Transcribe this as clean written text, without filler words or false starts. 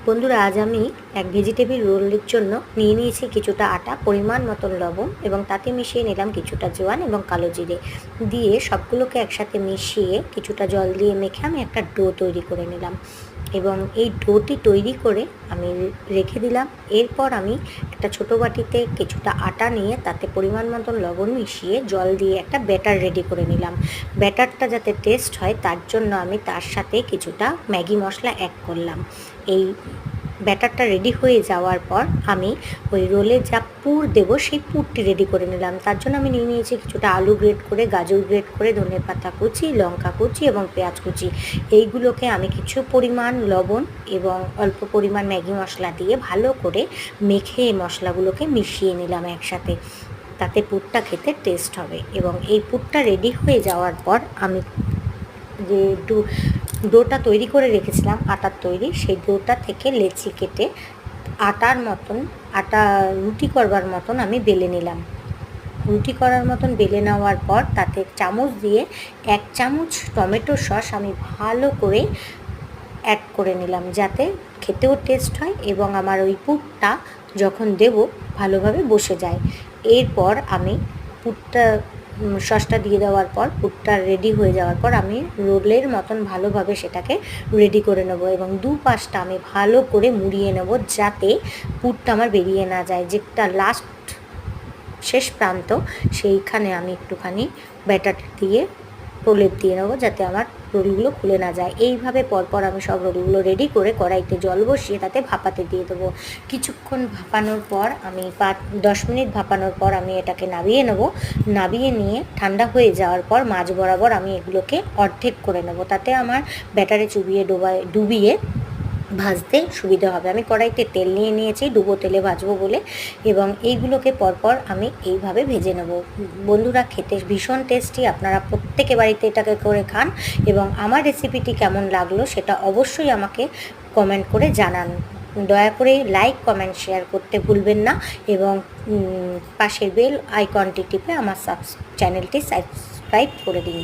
বন্ধুরা, আজ আমি এক ভেজিটেবিল রোলের জন্য নিয়ে নিয়েছি কিছুটা আটা, পরিমাণ মতন লবণ এবং তাতে মিশিয়ে নিলাম কিছুটা জোয়ান এবং কালো জিরে দিয়ে সবগুলোকে একসাথে মিশিয়ে কিছুটা জল দিয়ে মেখে আমি একটা ডো তৈরি করে নিলাম এবং এই ডোটি তৈরি করে আমি রেখে দিলাম। এরপর আমি একটা ছোটো বাটিতে কিছুটা আটা নিয়ে তাতে পরিমাণ মতন লবণ মিশিয়ে জল দিয়ে একটা ব্যাটার রেডি করে নিলাম। ব্যাটারটা যাতে টেস্ট হয় তার জন্য আমি তার সাথে কিছুটা ম্যাগি মশলা অ্যাড করলাম। এই ব্যাটারটা রেডি হয়ে যাওয়ার পর আমি ওই রোলে যা পুর দেবো সেই পুরটি রেডি করে নিলাম। তার জন্য আমি নিয়ে নিয়েছি কিছুটা আলু গ্রেট করে, গাজর গ্রেট করে, ধনেপাতা কুচি, লঙ্কা কুচি এবং পেঁয়াজ কুচি। এইগুলোকে আমি কিছু পরিমাণ লবণ এবং অল্প পরিমাণ ম্যাগি মশলা দিয়ে ভালো করে মেখে এই মশলাগুলোকে মিশিয়ে নিলাম একসাথে। তাতে পুরটা খেতে টেস্ট হবে এবং এই পুরটা রেডি হয়ে যাওয়ার পর আমি যে ডোটা তৈরি করে রেখেছিলাম আটার তৈরি, সেই ডোটা থেকে লেচি কেটে আটা রুটি করবার মতন আমি বেলে নিলাম। রুটি করার মতন বেলে নেওয়ার পর তাতে চামচ দিয়ে 1 চামচ টমেটো সস আমি ভালো করে অ্যাড করে নিলাম, যাতে খেতেও টেস্ট হয় এবং আমার ওই পুরটা যখন দেব ভালোভাবে বসে যায়। এরপর আমি পুরটা সসটা দিয়ে দেওয়ার পর পুরটা রেডি হয়ে যাওয়ার পর আমি রোলের মতন ভালোভাবে সেটাকে রেডি করে নেব এবং দুপাশটা আমি ভালো করে মুড়িয়ে নেব, যাতে পুরটা আমার বেরিয়ে না যায়। যেটা লাস্ট শেষ প্রান্ত সেইখানে আমি একটুখানি ব্যাটার দিয়ে প্রলেপ দিয়ে নেবো, যাতে আমার রোলগুলো খুলে না যায়। এইভাবে পরপর আমি সব রোলগুলো রেডি করে কড়াইতে জল বসিয়ে তাতে ভাপাতে দিয়ে দেবো। কিছুক্ষণ ভাপানোর পর আমি 10 মিনিট ভাপানোর পর আমি এটাকে নাবিয়ে নেব। নাবিয়ে নিয়ে ঠান্ডা হয়ে যাওয়ার পর মাঝ বরাবর আমি এগুলোকে অর্ধেক করে নেব, তাতে আমার ব্যাটারে ডুবিয়ে ভাজতে সুবিধা হবে। আমি কড়াইতে তেল নিয়ে নিয়েছি, ডুবো তেলে ভাজবো বলে, এবং এইগুলোকে পরপর আমি এইভাবে ভেজে নেব। বন্ধুরা, খেতে ভীষণ টেস্টি, আপনারা প্রত্যেকে বাড়িতে এটাকে করে খান এবং আমার রেসিপিটি কেমন লাগলো সেটা অবশ্যই আমাকে কমেন্ট করে জানান। দয়া করে লাইক, কমেন্ট, শেয়ার করতে ভুলবেন না এবং পাশের বেল আইকনটি টিপে আমার চ্যানেলটি সাবস্ক্রাইব করে দিন।